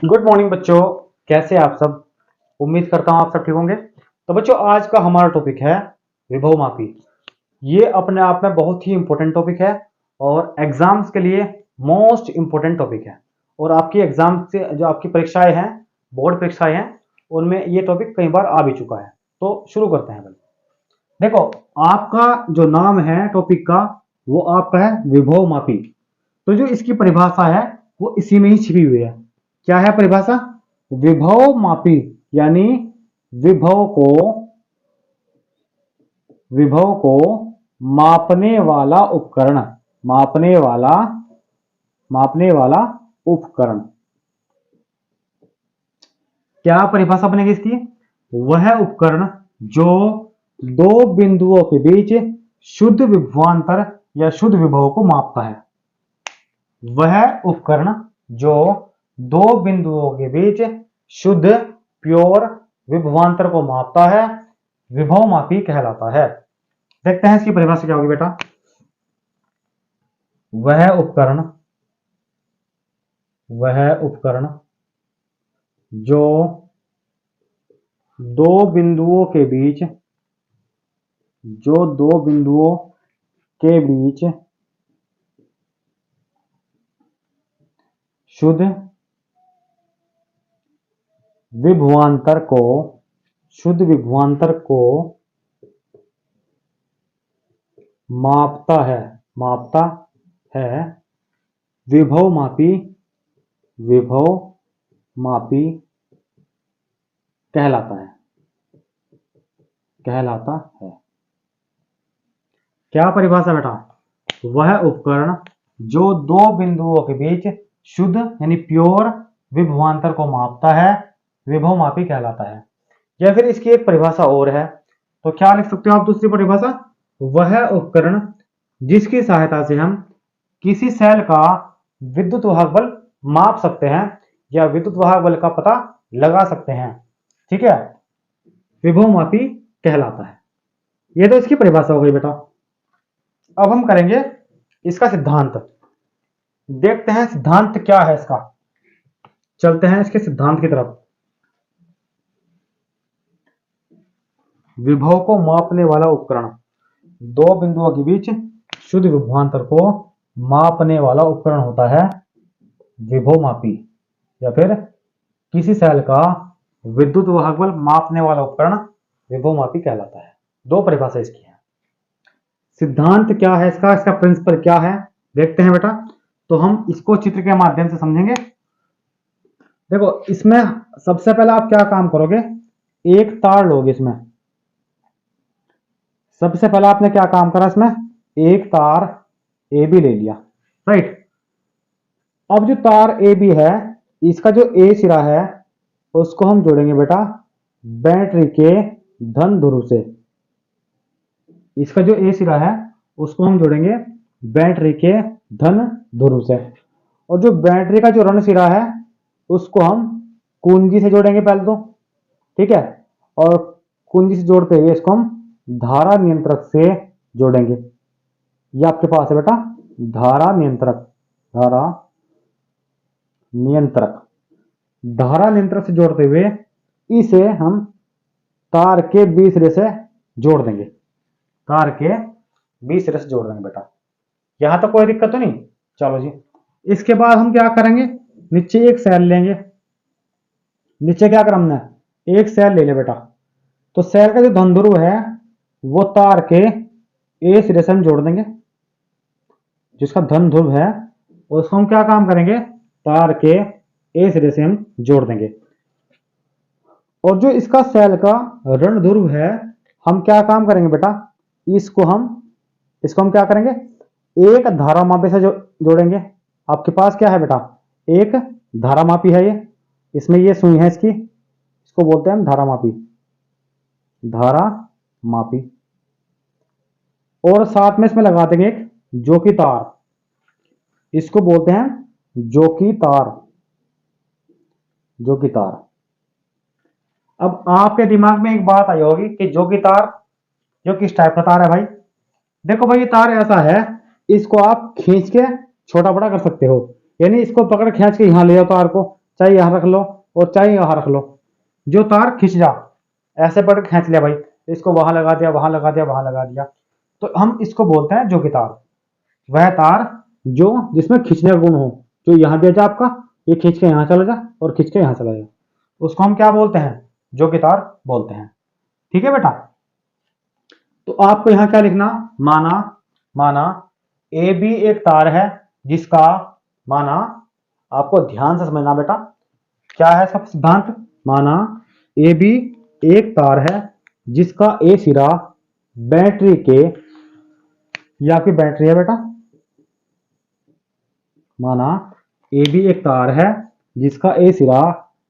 Good morning बच्चों। कैसे आप सब? उम्मीद करता हूँ आप सब ठीक होंगे। तो बच्चों, आज का हमारा टॉपिक है विभव मापी। ये अपने आप में बहुत ही इंपॉर्टेंट टॉपिक है और एग्जाम्स के लिए मोस्ट इंपॉर्टेंट टॉपिक है। और आपकी एग्जाम से जो आपकी परीक्षाएं हैं, बोर्ड परीक्षाएं हैं, उनमें ये टॉपिक कई बार आ भी चुका है। तो शुरू करते हैं भाई। देखो, आपका जो नाम है टॉपिक का, वो आपका है विभव मापी। तो जो इसकी परिभाषा है वो इसी में ही छिपी हुई है। क्या है परिभाषा? विभव मापी यानी विभव को विभव को मापने वाला उपकरण। मापने वाला उपकरण। क्या परिभाषा बनेगी इसकी? वह उपकरण जो दो बिंदुओं के बीच शुद्ध विभवांतर या शुद्ध विभव को मापता है। वह उपकरण जो दो बिंदुओं के बीच शुद्ध प्योर विभवांतर को मापता है, विभव मापी कहलाता है। देखते हैं इसकी परिभाषा क्या होगी बेटा। वह उपकरण जो दो बिंदुओं के बीच शुद्ध विभवांतर को मापता है विभव मापी कहलाता है। क्या परिभाषा बेटा? वह उपकरण जो दो बिंदुओं के बीच शुद्ध यानी प्योर विभवांतर को मापता है, विभव मापी कहलाता है। या फिर इसकी एक परिभाषा और है, तो क्या लिख सकते हो आप दूसरी परिभाषा? वह उपकरण जिसकी सहायता से हम किसी सेल का विद्युत वाहक बल माप सकते हैं या विद्युत वाहक बल का पता लगा सकते हैं। ठीक है, विभव मापी कहलाता है। ये तो इसकी परिभाषा हो गई बेटा। अब हम करेंगे इसका सिद्धांत। देखते हैं सिद्धांत क्या है इसका। चलते हैं इसके सिद्धांत की तरफ। विभव को मापने वाला उपकरण, दो बिंदुओं के बीच शुद्ध विभवांतर को मापने वाला उपकरण होता है विभव मापी, या फिर किसी सेल का विद्युत वाहक बल मापने वाला उपकरण विभव मापी कहलाता है। दो परिभाषा इसकी है। सिद्धांत क्या है इसका, इसका प्रिंसिपल क्या है, देखते हैं बेटा। तो हम इसको चित्र के माध्यम से समझेंगे। देखो, इसमें सबसे पहले आप क्या काम करोगे, एक तार लोगे। इसमें सबसे पहले आपने क्या काम करा, इसमें एक तार ए बी ले लिया, राइट। अब जो तार ए बी है, इसका जो ए सिरा है उसको हम जोड़ेंगे बेटा बैटरी के धन ध्रुव से। इसका जो ए सिरा है उसको हम जोड़ेंगे बैटरी के धन ध्रुव से। और जो बैटरी का जो ऋण सिरा है उसको हम कुंजी से जोड़ेंगे पहले तो, ठीक है। और कुंजी से जोड़ते हुए इसको हम धारा नियंत्रक से जोड़ेंगे। ये आपके पास है बेटा धारा नियंत्रक से जोड़ते हुए इसे हम तार के बी सिरे से जोड़ देंगे। बेटा, यहां तक कोई दिक्कत तो नहीं? चलो जी, इसके बाद हम क्या करेंगे, नीचे एक सेल लेंगे। नीचे क्या करना हमने, एक सेल ले ले बेटा। तो सेल का जो धन ध्रुव है वो तार के ए सिरे से हम जोड़ देंगे। जिसका धन ध्रुव है उसको हम क्या काम करेंगे, तार के ए सिरे से हम जोड़ देंगे। और जो इसका सेल का ऋण ध्रुव है, हम क्या काम करेंगे बेटा, इसको हम क्या करेंगे, एक धारामापी से जोड़ेंगे। आपके पास क्या है बेटा, एक धारामापी है। ये इसमें ये सुई है इसकी, इसको बोलते हैं हम धारामापी। और साथ में इसमें लगा देंगे एक जोकी तार, इसको बोलते हैं जोकी तार। अब आपके दिमाग में एक बात आई होगी कि जोकी तार जो किस टाइप का तार है भाई। देखो भाई, ये तार ऐसा है, इसको आप खींच के छोटा बड़ा कर सकते हो। यानी इसको पकड़ खींच के यहां ले जाओ तार को, चाहे यहाँ रख लो और चाहे यहाँ रख लो, जो तार खिंच जा, ऐसे पकड़ के खींच लिया भाई, इसको वहां लगा दिया, वहां लगा दिया, वहां लगा दिया, तो हम इसको बोलते हैं जोकी तार। वह तार जो जिसमें खींचने का गुण हो, जो यहाँ भी जा आपका, ये खींच के यहाँ चला जा और खींच के यहाँ चला जा, उसको हम क्या बोलते हैं, जोकी तार बोलते हैं। ठीक है बेटा। तो आपको यहाँ क्या लिखना, माना माना ए बी एक तार है जिसका, माना, आपको ध्यान से समझना बेटा, क्या है सब सिद्धांत, माना ए बी एक तार है जिसका ए सिरा बैटरी के, ये आपकी बैटरी है बेटा, माना ए बी एक तार है जिसका ए सिरा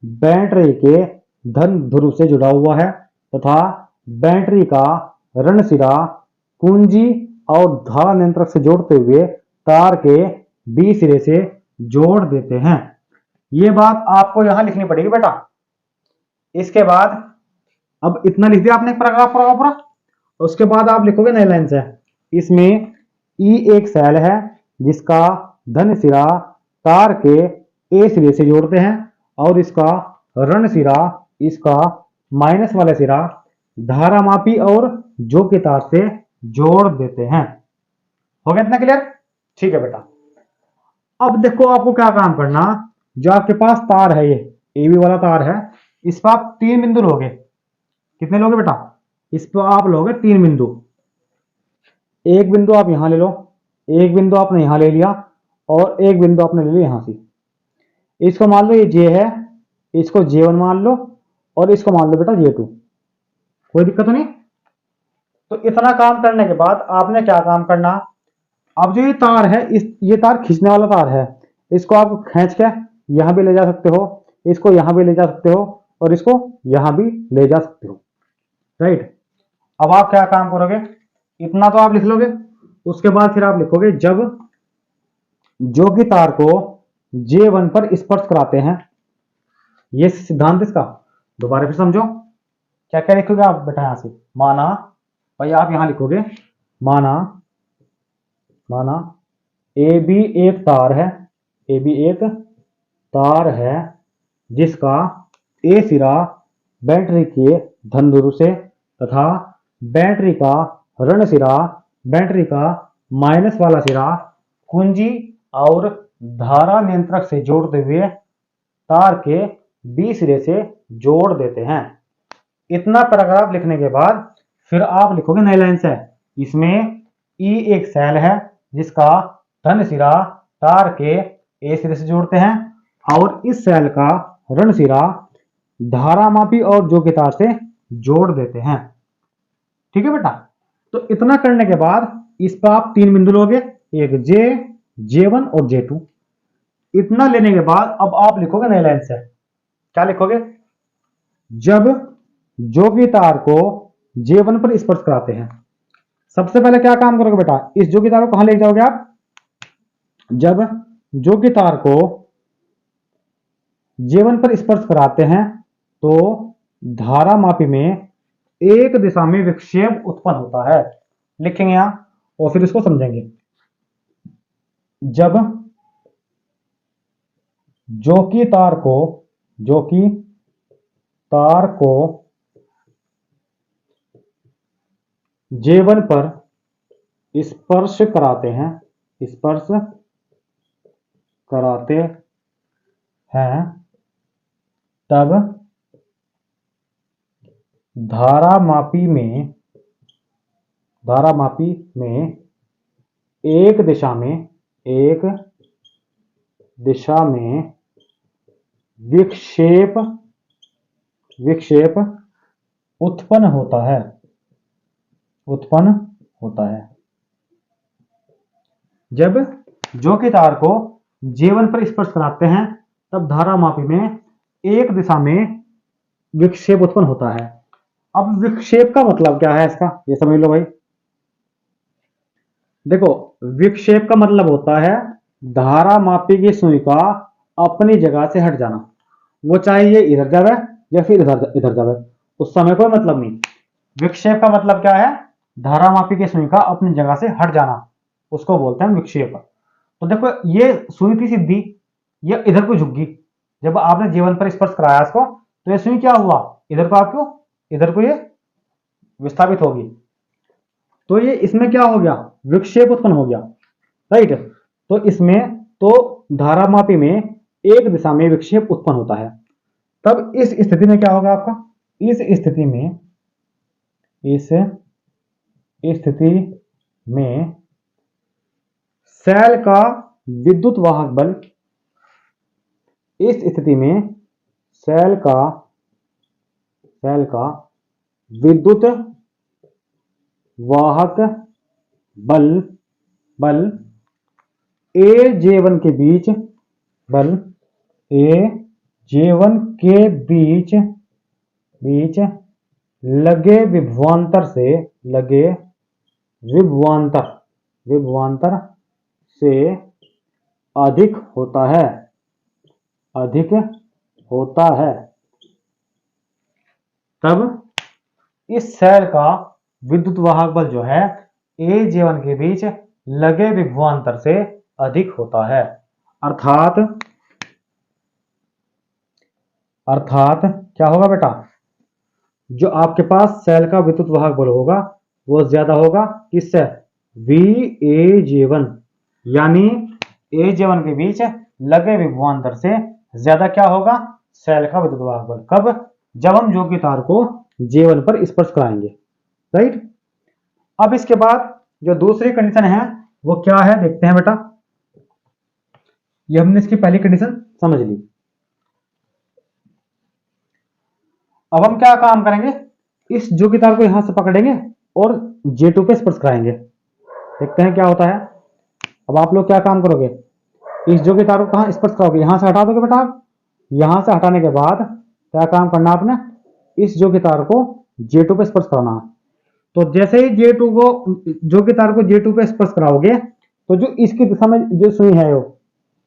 बैटरी के धन ध्रुव से जुड़ा हुआ है तथा बैटरी का ऋण सिरा कुंजी और धारा नियंत्रक से जोड़ते हुए तार के बी सिरे से जोड़ देते हैं। ये बात आपको यहां लिखनी पड़ेगी बेटा। इसके बाद अब इतना लिख दिया आपने पैराग्राफ पूरा पूरा, उसके बाद आप लिखोगे नई लाइन से, इसमें ई एक सेल है जिसका धन सिरा तार के ए सिरे से जोड़ते हैं और इसका ऋण सिरा इसका माइनस वाला सिरा धारामापी और जो के तार से जोड़ देते हैं। हो गया इतना क्लियर? ठीक है बेटा। अब देखो आपको क्या काम करना, जो आपके पास तार है, ये ए बी वाला तार है, इस पर आप 3 बिंदु लोगे। कितने लोगे बेटा? इस पर आप लोगे 3 बिंदु। एक बिंदु आप यहां ले लो, एक बिंदु आपने यहां ले लिया और एक बिंदु आपने ले लिया यहां से। इसको मान लो ये जे है, इसको J1 मान लो और इसको मान लो बेटा J2। कोई दिक्कत तो नहीं? तो इतना काम करने के बाद आपने क्या काम करना, अब जो ये तार है, ये तार खींचने वाला तार है, इसको आप खींच के यहां भी ले जा सकते हो, इसको यहां भी ले जा सकते हो और इसको यहां भी ले जा सकते हो। राइट। अब आप क्या काम करोगे, इतना तो आप लिख लोगे, उसके बाद फिर आप लिखोगे जब जो कि तार को J1 पर स्पर्श कराते हैं, ये सिद्धांत इसका दोबारा फिर समझो। क्या क्या लिखोगे आप बेटा यहां से, माना भाई आप यहां लिखोगे, माना माना ए बी एक तार है, ए बी एक तार है जिसका ए सिरा बैटरी के धन ध्रुव से तथा बैटरी का ऋण सिरा बैटरी का माइनस वाला सिरा कुंजी और धारा नियंत्रक से जोड़ते हुए तार के बी सिरे से जोड़ देते हैं। इतना पैराग्राफ लिखने के बाद फिर आप लिखोगे नई लाइन से, इसमें ई एक सेल है जिसका धन सिरा तार के ए सिरे से जोड़ते हैं और इस सेल का ऋण सिरा धारामापी और जो के तार से जोड़ देते हैं। ठीक है बेटा। तो इतना करने के बाद इस पर आप 3 बिंदु लोगे, एक जे, J1 और J2। इतना लेने के बाद अब आप लिखोगे नई लाइन से, क्या लिखोगे, जब जो की तार को J1 पर स्पर्श कराते हैं। सबसे पहले क्या काम करोगे बेटा, इस जो की तार को कहां ले जाओगे आप, जब जो की तार को J1 पर स्पर्श कराते हैं तो धारामापी में एक दिशा में विक्षेप उत्पन्न होता है। लिखेंगे यहां और फिर इसको समझेंगे। जब जो की तार को J1 पर स्पर्श कराते हैं, स्पर्श कराते हैं, तब धारामापी में एक दिशा में विक्षेप उत्पन्न होता है। जब जो की तार को J1 पर स्पर्श कराते हैं तब धारामापी में एक दिशा में विक्षेप उत्पन्न होता है। अब विक्षेप का मतलब क्या है इसका, ये समझ लो भाई। देखो विक्षेप का मतलब होता है धारामापी की सुई का अपनी जगह से हट जाना। वो चाहे ये इधर जावे या फिर इधर जावे, उस समय कोई मतलब नहीं। विक्षेप का मतलब क्या है, धारामापी की सुई का अपनी जगह से हट जाना, उसको बोलते हैं विक्षेप। तो देखो ये सुई थी सीधी, ये इधर को झुक गई, जब आपने J1 पर स्पर्श कराया इसको, तो ये सुई क्या हुआ, इधर को आपको, इधर को ये विस्थापित होगी, तो ये इसमें क्या हो गया, विक्षेप उत्पन्न हो गया, राइट। तो इसमें तो धारामापी में एक दिशा में विक्षेप उत्पन्न होता है। तब इस स्थिति में क्या होगा आपका, इस स्थिति में सेल का विद्युत वाहक बल, इस स्थिति में सेल का विद्युत वाहक बल Aj1 के बीच, Aj1 के बीच लगे विभवांतर से अधिक होता है। तब इस सेल का विद्युत वाहक बल जो है Aj1 के बीच लगे विभवांतर से अधिक होता है। अर्थात क्या होगा बेटा, जो आपके पास सेल का विद्युत वाहक बल होगा वो ज्यादा होगा किससे, VAJ1, यानी Aj1 के बीच लगे विभवांतर से ज्यादा क्या होगा, सेल का विद्युत वाहक बल। कब, जब हम जो की तार को J1 पर स्पर्श कराएंगे, राइट। अब इसके बाद जो दूसरी कंडीशन है वो क्या है, देखते हैं बेटा। ये हमने इसकी पहली कंडीशन समझ ली। अब हम क्या काम करेंगे, इस जो की तार को यहां से पकड़ेंगे और J2 पे स्पर्श कराएंगे, देखते हैं क्या होता है। अब आप लोग क्या काम करोगे, इस जो की तार को कहां स्पर्श कराओगे, यहां से हटा दोगे बेटा। यहां से हटाने के बाद क्या काम करना आपने, इस जो की तार को J2 पे स्पर्श कराना। तो जैसे ही J2 को, जो की तार को J2 पे स्पर्श कराओगे, तो जो इसकी दिशा में जो सुई है,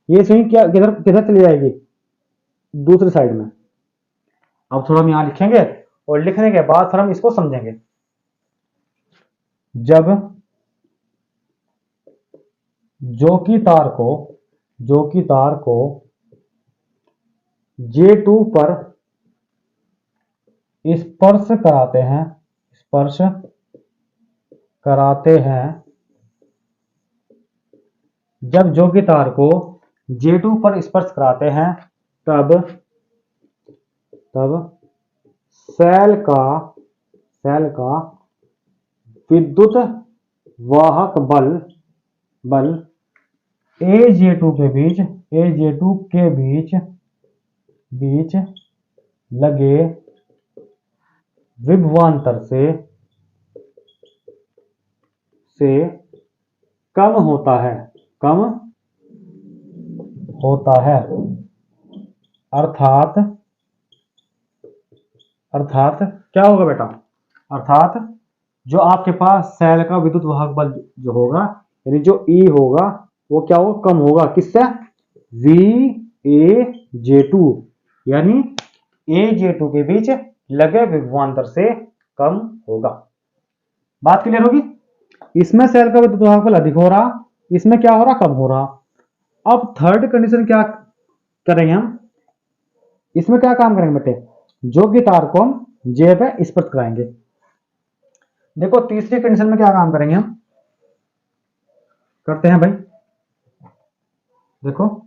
ये सुई क्या किधर चली जाएगी, दूसरी साइड में। अब थोड़ा हम यहां लिखेंगे और लिखने के बाद फिर हम इसको समझेंगे। जब जो की तार को J2 पर स्पर्श कराते हैं, जब जो की तार को J2 पर स्पर्श कराते हैं, तब सेल का विद्युत वाहक बल Aj2 के बीच लगे विभवांतर से कम होता है। अर्थात क्या होगा बेटा, अर्थात जो आपके पास सेल का विद्युत वाहक बल जो होगा, यानी जो E होगा वो क्या होगा, कम होगा, किससे, VAJ2, यानी Aj2 के बीच लगे विभवांतर से कम होगा। बात क्लियर होगी। इसमें सेल का विद्युत वाहक बल अधिक हो रहा, इसमें क्या हो रहा, कम हो रहा। अब थर्ड कंडीशन क्या करेंगे हम, इसमें क्या काम करेंगे बेटे, जो की तार को हम J पे स्पर्श कराएंगे। देखो तीसरी कंडीशन में क्या काम करेंगे हम, करते हैं भाई। देखो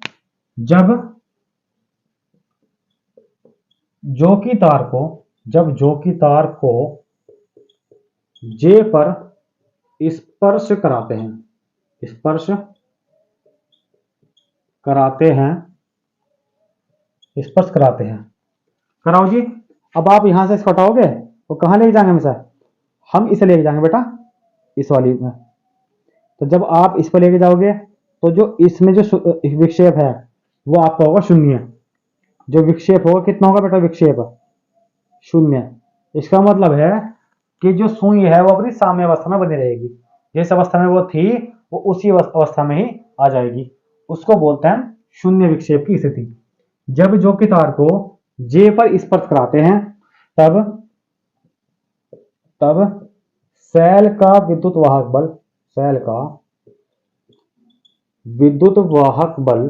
जब जो की तार को J पर स्पर्श कराते हैं, कराओ जी। अब आप यहां से इसको हटाओगे तो कहां लेके जाएंगे, हमेशा हम इसे लेके जाएंगे बेटा, इस वाली में। तो जब आप इस पर लेके जाओगे तो जो इसमें जो विक्षेप है वो आपका होगा शून्य। जो विक्षेप होगा कितना होगा बेटा, विक्षेप शून्य। इसका मतलब है कि जो सुई है वो अपनी साम्य अवस्था में बनी रहेगी, जिस अवस्था में वो थी वो उसी अवस्था में ही आ जाएगी। उसको बोलते हैं शून्य विक्षेप की स्थिति। जब जो की तार को J पर स्पर्श कराते हैं, तब सेल का विद्युत वाहक बल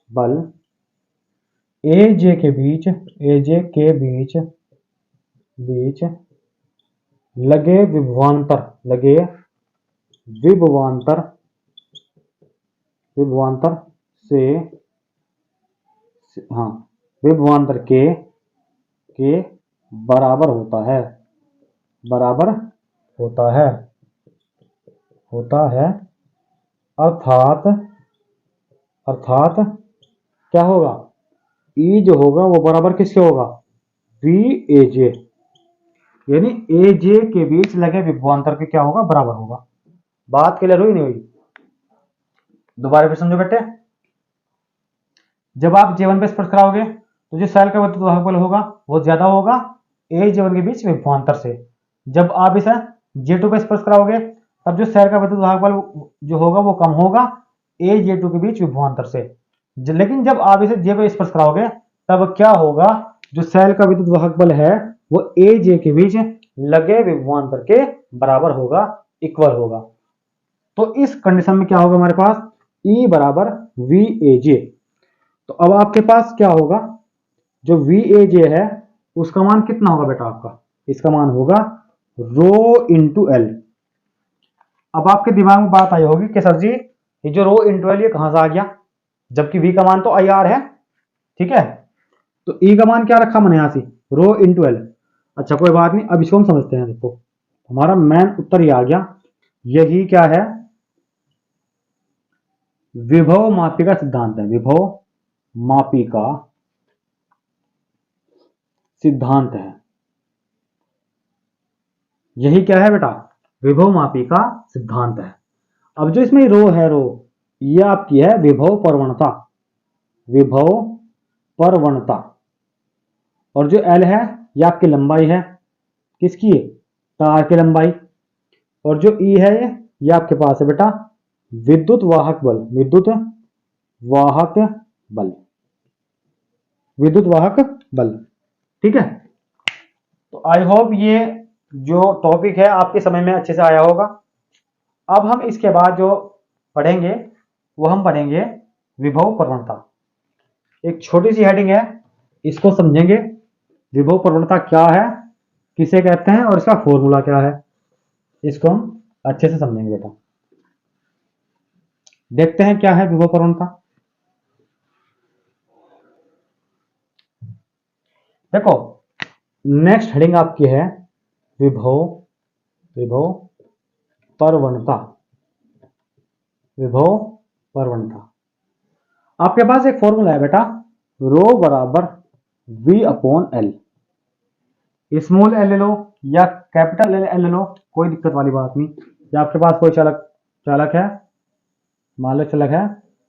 बल ए जे के बीच, ए जे के बीच बीच लगे विभवांतर, लगे विभवांतर, विभवांतर हाँ, विभवांतर के बराबर होता है, बराबर होता है, होता है। अर्थात, अर्थात क्या होगा, ई जो होगा वो बराबर किसके होगा, वी ए जे, यानी ए जे के बीच लगे विभवांतर के क्या होगा, बराबर होगा। बात क्लियर हुई नहीं हुई? दोबारा फिर समझो बेटे, जब आप J1 पे स्पर्श कराओगे तो जो सेल का विद्युत वाहक बल होगा वो ज्यादा होगा ए J1 के बीच विभवांतर से। जब आप इसे J2 पे स्पर्श कराओगे तब जो सेल का विद्युत वाहक बल जो होगा वो कम होगा ए J2 के बीच विभवांतर से। लेकिन जब आप इसे J पे स्पर्श कराओगे तब क्या होगा, जो सेल का विद्युत वाहक बल है वो ए J के बीच लगे विभवांतर के बराबर होगा, इक्वल होगा। तो इस कंडीशन में क्या होगा हमारे पास, E बराबर वी ए जे। तो अब आपके पास क्या होगा, जो वी ए जे है उसका मान कितना होगा बेटा आपका, इसका मान होगा रो इंटू एल। अब आपके दिमाग में बात आई होगी कि सर जी ये जो रो इंटू एल ये कहां से आ गया, जबकि वी का मान तो आई आर है, ठीक है। तो ई का मान क्या रखा मैंने यहां से, रो इंटू एल। अच्छा कोई बात नहीं, अब इसको हम समझते हैं। देखो हमारा मेन उत्तर ये आ गया, यही क्या है, विभव मापी का सिद्धांत है, विभव मापी का सिद्धांत है। यही क्या है बेटा, विभव मापी का सिद्धांत है। अब जो इसमें रो है, रो ये आपकी है विभव प्रवणता, विभव प्रवणता। और जो एल है ये आपकी लंबाई है, किसकी, तार की लंबाई। और जो ई है ये आपके पास है बेटा विद्युत वाहक बल, विद्युत वाहक बल, विद्युत वाहक बल, ठीक है। तो आई होप ये जो टॉपिक है आपके समझ में अच्छे से आया होगा। अब हम इसके बाद जो पढ़ेंगे वो हम पढ़ेंगे विभव प्रवणता। एक छोटी सी हेडिंग है, इसको समझेंगे, विभव प्रवणता क्या है, किसे कहते हैं और इसका फॉर्मूला क्या है, इसको हम अच्छे से समझेंगे बेटा। देखते हैं क्या है विभव प्रवणता। देखो नेक्स्ट हेडिंग आपकी है विभव, विभव प्रवणता, विभव प्रवणता। आपके पास एक फॉर्मूला है बेटा, रो बराबर v upon L. Small L लो या कैपिटल एल लो, कोई दिक्कत वाली बात नहीं। या आपके पास कोई चालक है, मान लो चालक है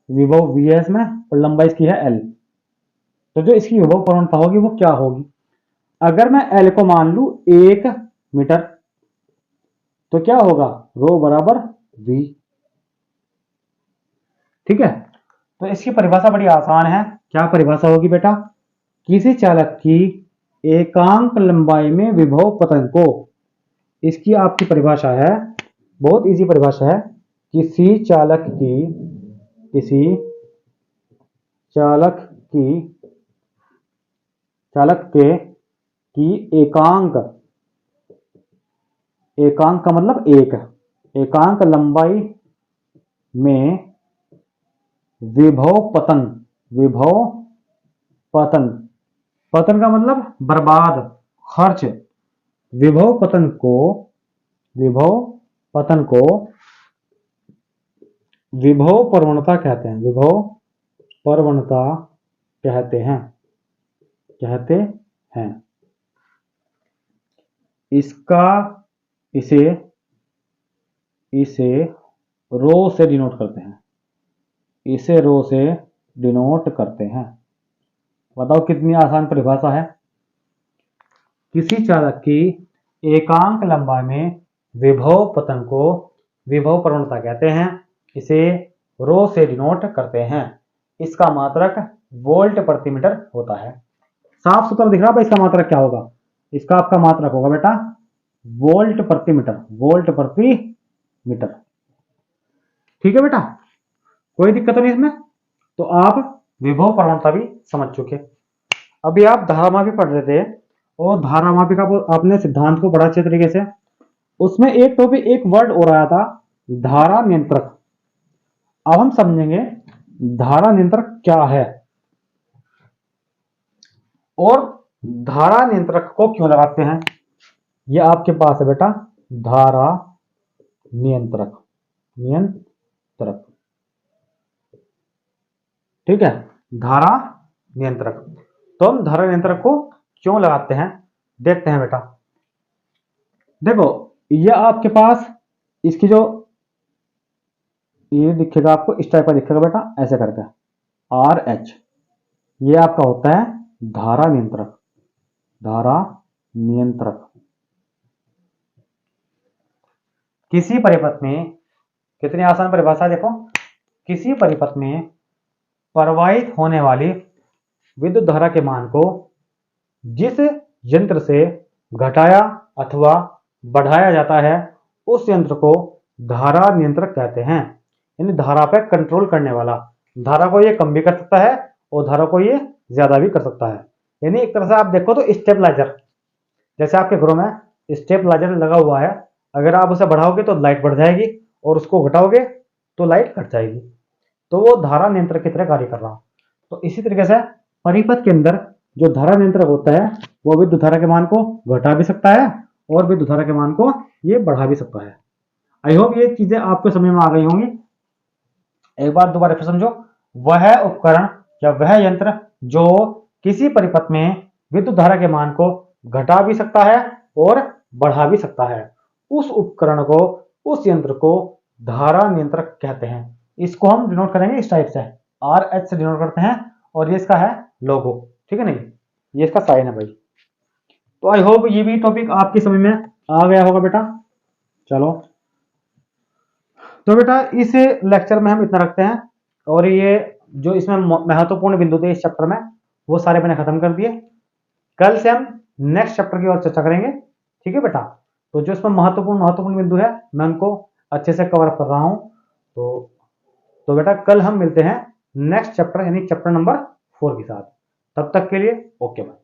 विभव वी है इसमें और लंबाई इसकी है एल, तो जो इसकी विभव प्रवणता होगी वो क्या होगी। अगर मैं एल को मान लू 1 मीटर तो क्या होगा, रो बराबर वी, ठीक है। तो इसकी परिभाषा बड़ी आसान है, क्या परिभाषा होगी बेटा, किसी चालक की एकांक लंबाई में विभव पतन को, इसकी आपकी परिभाषा है, बहुत इजी परिभाषा है, किसी चालक की, किसी चालक की, चालक के की एकांक, एकांक का मतलब एक, एकांक लंबाई में विभव पतन, विभव पतन, पतन का मतलब बर्बाद, खर्च, विभव पतन को, विभव पतन को विभव प्रवणता कहते हैं, विभव प्रवणता कहते हैं, कहते हैं। इसका इसे, इसे रो से डिनोट करते हैं, इसे रो से डिनोट करते हैं। बताओ कितनी आसान परिभाषा है। किसी चालक की एकांक लंबाई में विभव पतन को विभव प्रवणता कहते हैं, इसे रो से डिनोट करते हैं। इसका मात्रक वोल्ट प्रति मीटर होता है। साफ सुथरा दिख रहा है, इसका मात्रक क्या होगा, इसका आपका मात्रक होगा बेटा वोल्ट प्रति मीटर, वोल्ट प्रति मीटर, ठीक है बेटा, कोई दिक्कत नहीं इसमें। तो आप विभव प्रवणता भी समझ चुके। अभी आप धारामापी पढ़ रहे थे और धारामापी का आपने सिद्धांत को पढ़ा अच्छे तरीके से। उसमें एक टॉपिक एक वर्ड और आया था, धारा नियंत्रक। अब हम समझेंगे धारा नियंत्रक क्या है और धारा नियंत्रक को क्यों लगाते हैं। यह आपके पास है बेटा, धारा नियंत्रक, नियंत्रक, ठीक है, धारा नियंत्रक। तो हम धारा नियंत्रक को क्यों लगाते हैं देखते हैं बेटा। देखो यह आपके पास इसकी जो ये दिखेगा आपको, इस टाइप का दिखेगा बेटा, ऐसे करके RH, ये आपका होता है धारा नियंत्रक, धारा नियंत्रक। किसी परिपथ में, कितनी आसान परिभाषा देखो, किसी परिपथ में प्रवाहित होने वाली विद्युत धारा के मान को जिस यंत्र से घटाया अथवा बढ़ाया जाता है उस यंत्र को धारा नियंत्रक कहते हैं। यानी धारा पे कंट्रोल करने वाला, धारा को ये कम भी कर सकता है और धारा को ये ज्यादा भी कर सकता है। यानी एक तरह से आप देखो तो स्टेबलाइजर, जैसे आपके घरों में स्टेबलाइजर लगा हुआ है, अगर आप उसे बढ़ाओगे तो लाइट बढ़ जाएगी और उसको घटाओगे तो लाइट घट जाएगी। तो वो धारा नियंत्रक की तरह कार्य कर रहा। तो इसी तरीके से परिपथ के अंदर जो धारा नियंत्रक होता है वो विद्युत धारा के मान को घटा भी सकता है और विद्युत धारा के मान को ये बढ़ा भी सकता है। आई होप ये चीजें आपको समझ में आ गई होंगी। एक बार दोबारा फिर समझो, वह उपकरण या वह यंत्र जो किसी परिपथ में विद्युत धारा के मान को घटा भी सकता है और बढ़ा भी सकता है, उस उपकरण को, उस यंत्र को धारा नियंत्रक कहते हैं। इसको हम डिनोट करेंगे इस टाइप से, RH से डिनोट करते हैं और ये इसका है लोगो, ठीक है नहीं, ये इसका साइन है भाई। तो आई होप ये भी टॉपिक आपकी समझ में आ गया होगा बेटा। चलो तो बेटा इस लेक्चर में हम इतना रखते हैं और ये जो इसमें महत्वपूर्ण बिंदु थे इस चैप्टर में वो सारे मैंने खत्म कर दिए। कल से हम नेक्स्ट चैप्टर की ओर चर्चा करेंगे, ठीक है बेटा। तो जो इसमें महत्वपूर्ण बिंदु है मैं उनको अच्छे से कवर कर रहा हूं। तो बेटा कल हम मिलते हैं नेक्स्ट चैप्टर यानी चैप्टर नंबर 4 के साथ। तब तक के लिए ओके बाय।